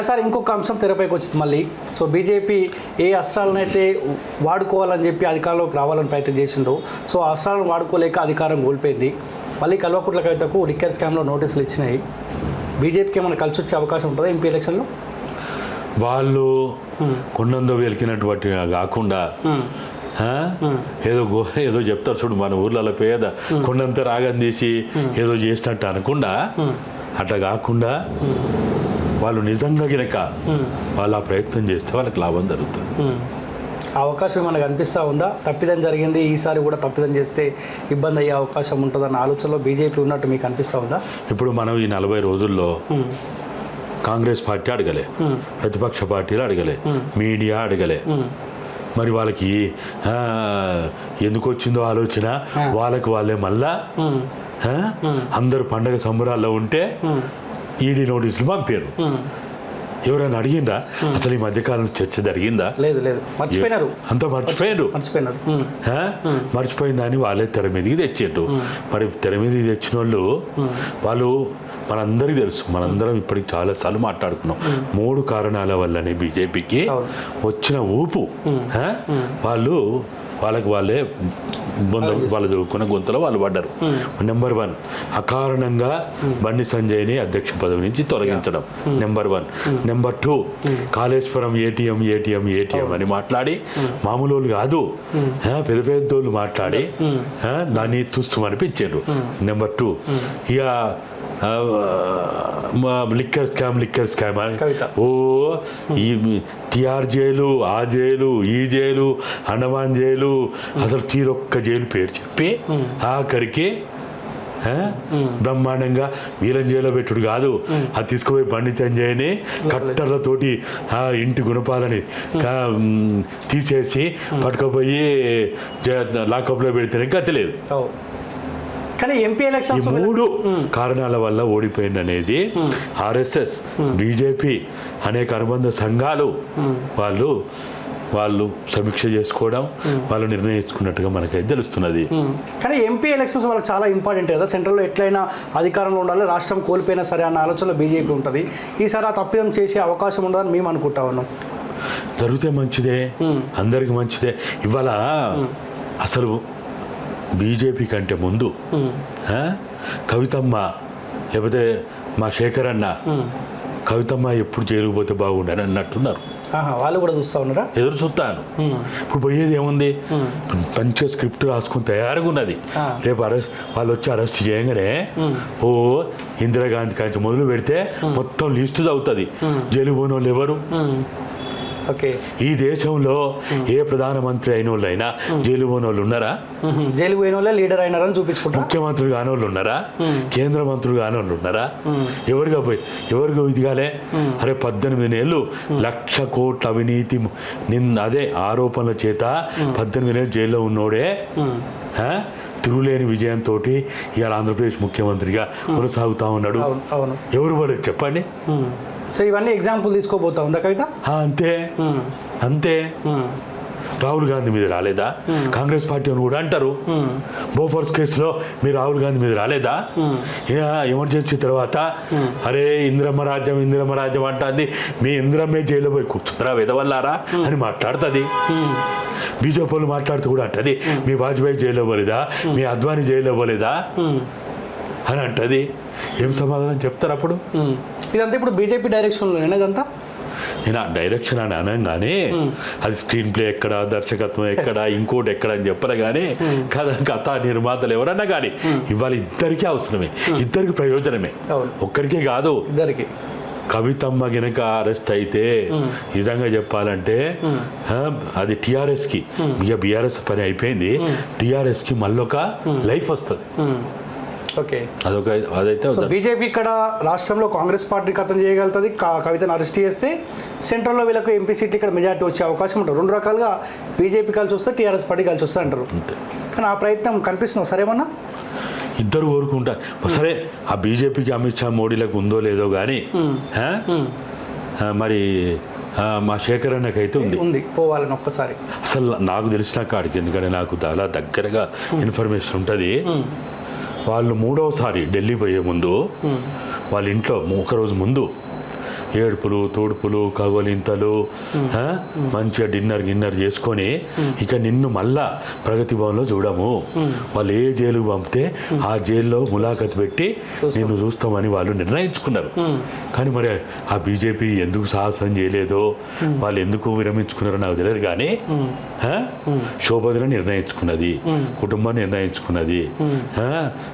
Sir ఇంకొక అంశం తెరపైకి వచ్చింది మళ్ళీ. సో బీజేపీ ఏ అస్త్రాలను అయితే వాడుకోవాలని చెప్పి అధికారంలోకి రావాలని ప్రయత్నం చేసిండ్రో, సో ఆ అస్త్రాలను వాడుకోలేక అధికారం కోల్పోయింది. మళ్ళీ కల్వకుంట్ల కవితకు లిక్కర్ స్కామ్లో నోటీసులు ఇచ్చినాయి. బీజేపీకి ఏమైనా కలిసి వచ్చే అవకాశం ఉంటుందా ఎంపీ ఎలక్షన్లో? వాళ్ళు కొండందో వెలికినటువంటి కాకుండా ఏదో చెప్తారు చూడు, మన ఊర్లలో పేద కొండంత రాగం తీసి ఏదో చేసినట్టు అనకుండా, అట్లా కాకుండా వాళ్ళు నిజంగా గినక వాళ్ళు ఆ ప్రయత్నం చేస్తే వాళ్ళకి లాభం జరుగుతుంది. అవకాశం మనకు అనిపిస్తూ ఉందా? తప్పిదం జరిగింది, ఈసారి కూడా తప్పిదం చేస్తే ఇబ్బంది అయ్యే అవకాశం ఉంటుందన్న ఆలోచనలో బీజేపీ ఉన్నట్టు మీకు అనిపిస్తూ ఉందా? ఇప్పుడు మనం ఈ 40 రోజుల్లో కాంగ్రెస్ పార్టీ అడగలే, ప్రతిపక్ష పార్టీలు అడగలే, మీడియా అడగలే. మరి వాళ్ళకి ఎందుకు వచ్చిందో ఆలోచన, వాళ్ళకి వాళ్ళే మళ్ళా అందరు పండగ సంబరాల్లో ఉంటే ఈడీ నోటీసులు పంపారు. ఎవరైనా అడిగిందా అసలు ఈ మధ్యకాలంలో చర్చ జరిగిందా? లేదు లేదు, మర్చిపోయినారు, అంతా మర్చిపోయారు. మర్చిపోయిందని వాళ్ళే తెర మీదకి తెచ్చిండ్రు. మరి తెర మీదకి తెచ్చిన వాళ్ళు మనందరికీ తెలుసు, మనందరం ఇప్పటికి చాలాసార్లు మాట్లాడుకున్నాం. 3 కారణాల వల్లనే బీజేపీకి వచ్చిన ఊపు. వాళ్ళకి వాళ్ళే వాళ్ళు దొరుకున్న గొంతులో వాళ్ళు పడ్డారు. నెంబర్ 1, అకారణంగా బండి సంజయ్ని అధ్యక్ష పదవి నుంచి తొలగించడం నెంబర్ 1. నెంబర్ 2, కాళేశ్వరం ఏటీఎం అని మాట్లాడి, మామూలు కాదు పెద్ద పెద్దోళ్ళు మాట్లాడి దాన్ని తుస్తమనిపించారు. నెంబర్ 2, ఇక లిక్కర్ స్కామ్ అని ఈ టిఆర్ జైలు, ఆ జైలు, ఈ జైలు, అండమాన్ జైలు, అసలు తీరొక్క జైలు పేరు చెప్పి ఆఖరికి బ్రహ్మాండంగా వీళ్ళని జైల్లో పెట్టుడు కాదు, అది తీసుకుపోయి బండి సంజయ్ని కట్టర్లతోటి ఇంటి గుణపాలని తీసేసి పట్టుకుపోయి లాకప్లో పెడితేనే గతి లేదు. కానీ ఎంపీ ఎలక్షన్స్ 3 కారణాల వల్ల ఓడిపోయింది అనేది ఆర్ఎస్ఎస్, బీజేపీ, అనేక అనుబంధ సంఘాలు వాళ్ళు సమీక్ష చేసుకోవడం, వాళ్ళు నిర్ణయించుకున్నట్టుగా మనకైతే తెలుస్తున్నది. కానీ ఎంపీ ఎలక్షన్స్ వాళ్ళకి చాలా ఇంపార్టెంట్ కదా. సెంట్రల్లో ఎట్లయినా అధికారంలో ఉండాలి, రాష్ట్రం కోల్పోయినా సరే అన్న ఆలోచనలో బీజేపీ ఉంటుంది. ఈసారి ఆ తప్పిదం చేసే అవకాశం ఉండదని మేము అనుకుంటా ఉన్నాం. జరిగితే మంచిదే, అందరికి మంచిదే. ఇవాళ అసలు బీజేపీ కంటే ముందు కవితమ్మ, లేకపోతే మా శేఖర్ అన్న, కవితమ్మ ఎప్పుడు జైలుకు పోతే బాగుండని అన్నట్టున్నారు. వాళ్ళు కూడా చూస్తా ఉన్నారా? ఎదురు చూస్తాను. ఇప్పుడు పోయేది ఏముంది, మంచిగా స్క్రిప్ట్ రాసుకుని తయారుగా ఉన్నది. రేపు వాళ్ళు వచ్చి అరెస్ట్ చేయగానే ఇందిరాగాంధీ కాంచి మొదలు పెడితే మొత్తం లిస్టు అవుతుంది జైలు పోయిన వాళ్ళు ఎవరు. ఈ దేశంలో ఏ ప్రధానమంత్రి అయిన వాళ్ళైనా జైలు పోయిన వాళ్ళు ఉన్నారా? జైలు పోయిన వాళ్ళే లీడర్ అయినారని చూపించుకుంటారు. ముఖ్యమంత్రులు కాని వాళ్ళు ఉన్నారా? కేంద్ర మంత్రులు కాని వాళ్ళు ఉన్నారా? ఎవరిగా ఇదిగాలే? అరే 18 ఏళ్ళు 1,00,000 కోట్ల అవినీతి అదే ఆరోపణల చేత 18 ఏళ్ళు జైల్లో ఉన్నోడే తిరుగులేని విజయంతో ఇవాళ ఆంధ్రప్రదేశ్ ముఖ్యమంత్రిగా కొనసాగుతా ఉన్నాడు. ఎవరు పడేది చెప్పండి? సో ఇవన్నీ ఎగ్జాంపుల్ తీసుకోబోతా ఉందా కవిత? అంతే. రాహుల్ గాంధీ మీద రాలేదా? కాంగ్రెస్ పార్టీ అని కూడా అంటారు. బోఫోర్స్ కేసులో మీరు రాహుల్ గాంధీ మీద రాలేదా? ఎమర్జెన్సీ తర్వాత అరే ఇందిరమ్మ రాజ్యం అంటుంది. మీ ఇందిరమ్మే జైల్లో పోయి కూర్చుంటారా వెదవల్లారా అని మాట్లాడుతుంది. బీజేపీ వాళ్ళు మాట్లాడుతూ కూడా అంటది మీ వాజ్పేయి జైల్లో పోలేదా, మీ అద్వానీ జైల్లో పోలేదా అని అంటది. ఏం సమాధానం చెప్తారు అప్పుడు? ఇదంతా ఇప్పుడు బీజేపీ డైరెక్షన్లోనే ఇదంతా. నేను ఆ డైరెక్షన్ అని అనగానే అది స్క్రీన్ ప్లే ఎక్కడ, దర్శకత్వం ఎక్కడ, ఇంకోటి ఎక్కడ అని చెప్పరు. కానీ కథ నిర్మాతలు ఎవరన్నా కానీ ఇవాళ ఇద్దరికీ అవసరమే, ఇద్దరికి ప్రయోజనమే, ఒక్కరికే కాదు. కవితమ్మ గినక అరెస్ట్ అయితే నిజంగా చెప్పాలంటే అది టీఆర్ఎస్కి, ఇక బీఆర్ఎస్ పని అయిపోయింది, టీఆర్ఎస్కి మళ్ళొక లైఫ్ వస్తుంది. అదైతే బీజేపీ ఇక్కడ రాష్ట్రంలో కాంగ్రెస్ పార్టీ కథం చేయగలుగుతుంది. కవితను అరెస్ట్ చేస్తే సెంట్రల్లో వీళ్ళకు ఎంపీ సీట్లు ఇక్కడ మెజార్టీ వచ్చే అవకాశం ఉంటుంది. 2 రకాలుగా బీజేపీ కలిసి వస్తే, టీఆర్ఎస్ పార్టీ కలిసి వస్తే అంటారు. కానీ ఆ ప్రయత్నం కనిపిస్తుంది సరేమన్నా? ఇద్దరు కోరుకుంటారు. సరే ఆ బీజేపీకి అమిత్ షా మోడీలకు ఉందో లేదో కానీ మరి మా శేఖర్ అన్నకైతే ఉంది పోవాలని ఒక్కసారి. అసలు నాకు తెలిసిన కాడికి, ఎందుకంటే నాకు చాలా దగ్గరగా ఇన్ఫర్మేషన్ ఉంటుంది. వాళ్ళు 3వసారి ఢిల్లీ పోయే ముందు వాళ్ళ ఇంట్లో 1 రోజు ముందు ఏడుపులు తోడుపులు కగోలింతలు మంచిగా గిన్నర్ చేసుకొని ఇక నిన్ను మళ్ళా ప్రగతి భవన్లో చూడము, వాళ్ళు ఏ జైలుకు పంపితే ఆ జైల్లో ములాఖత్ పెట్టి నిన్ను చూస్తామని వాళ్ళు నిర్ణయించుకున్నారు. కానీ మరి ఆ బీజేపీ ఎందుకు సాహసం చేయలేదో, వాళ్ళు ఎందుకు విరమించుకున్నారో నాకు తెలియదు. కానీ శోభద్ర నిర్ణయించుకున్నది, కుటుంబం నిర్ణయించుకున్నది,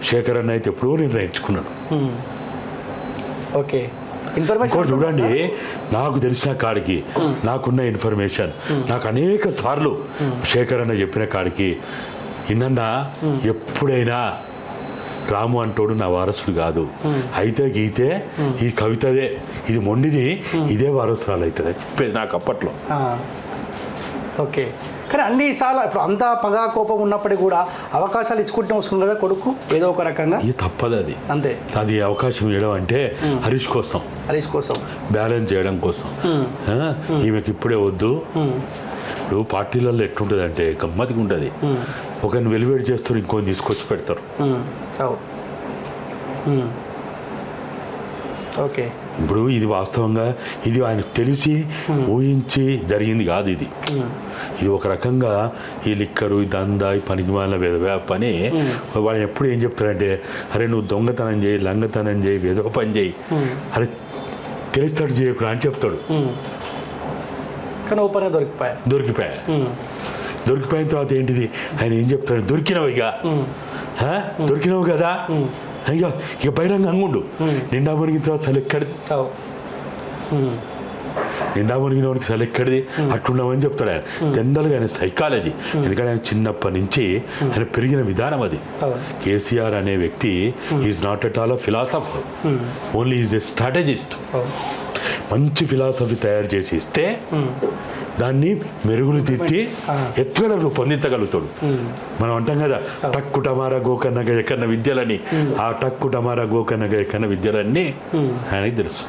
శేఖర్ అన్న అయితే ఎప్పుడూ నిర్ణయించుకున్నాడు. ఓకే, చూడండి, నాకు తెలిసిన కాడికి, నాకున్న ఇన్ఫర్మేషన్, నాకు అనేక సార్లు శేఖర్ అన్న చెప్పిన కాడికి ఇన్నన్నా ఎప్పుడైనా రాము అంటోడు నా వారసుడు కాదు, అయితే గీతే ఈ కవితదే, ఇది మొండిది, ఇదే వారసురాలు అవుతుంది చెప్పేది నాకు అప్పట్లో. ఓకే, కానీ అన్ని చాలా ఇప్పుడు అంత పగా కోపం ఉన్నప్పటికీ కూడా అవకాశాలు ఇచ్చుకుంటూ వస్తుంది కదా కొడుకు ఏదో ఒక రకంగా. ఇది తప్పదు, అది అంతే. అది అవకాశం ఇవ్వడం అంటే హరీష్ కోసం బ్యాలెన్స్ చేయడం కోసం. ఈమెకి ఇప్పుడే వద్దు. ఇప్పుడు పార్టీలలో ఎట్లుంటుంది అంటే గమ్మతిగా ఉంటుంది, ఒకరిని వెలివేడి చేస్తారు, ఇంకొని తీసుకొచ్చి పెడతారు. ఓకే, ఇప్పుడు ఇది వాస్తవంగా ఇది ఆయనకు తెలిసి ఊహించి జరిగింది కాదు. ఇది ఒక రకంగా ఈ లిక్కరు, ఈ దందా, ఈ పనికిమాలిన పని. వాళ్ళు ఎప్పుడు ఏం చెప్తారంటే, అరే నువ్వు దొంగతనం చేయి, లంగతనం చేయి, ఏదో పని చేయి, అరే తెలుస్తాడు చేయకురా అని చెప్తాడు. కానీ ఓపెన్గా దొరికిపోయిన తర్వాత ఏంటిది, ఆయన ఏం చెప్తాడు, దొరికినావు దొరికినావు కదా, అయ్యో ఇక బహిరంగ అంగుండు, నిండా మునిగిన తర్వాత అసలు ఎక్కడిది, నిండా మునిగిన వాడికి అసలు ఎక్కడిది, అట్లున్నామని చెప్తాడు ఆయన. జనరల్గా ఆయన సైకాలజీ, ఎందుకంటే ఆయన చిన్నప్పటి నుంచి ఆయన పెరిగిన విధానం అది. కేసీఆర్ అనే వ్యక్తి is not at all a philosopher, only is a strategist. మంచి ఫిలాసఫీ తయారు చేసి ఇస్తే దాన్ని మెరుగులు తిట్టి ఎత్తుగడ పొందించగలుగుతాడు. మనం అంటాం కదా, టక్కు టమారా గోకన్న గయకన్న విద్యలని, ఆ టక్కు టమారా గోకన్న గయకన్న విద్యలన్నీ ఆయనకి తెలుసు.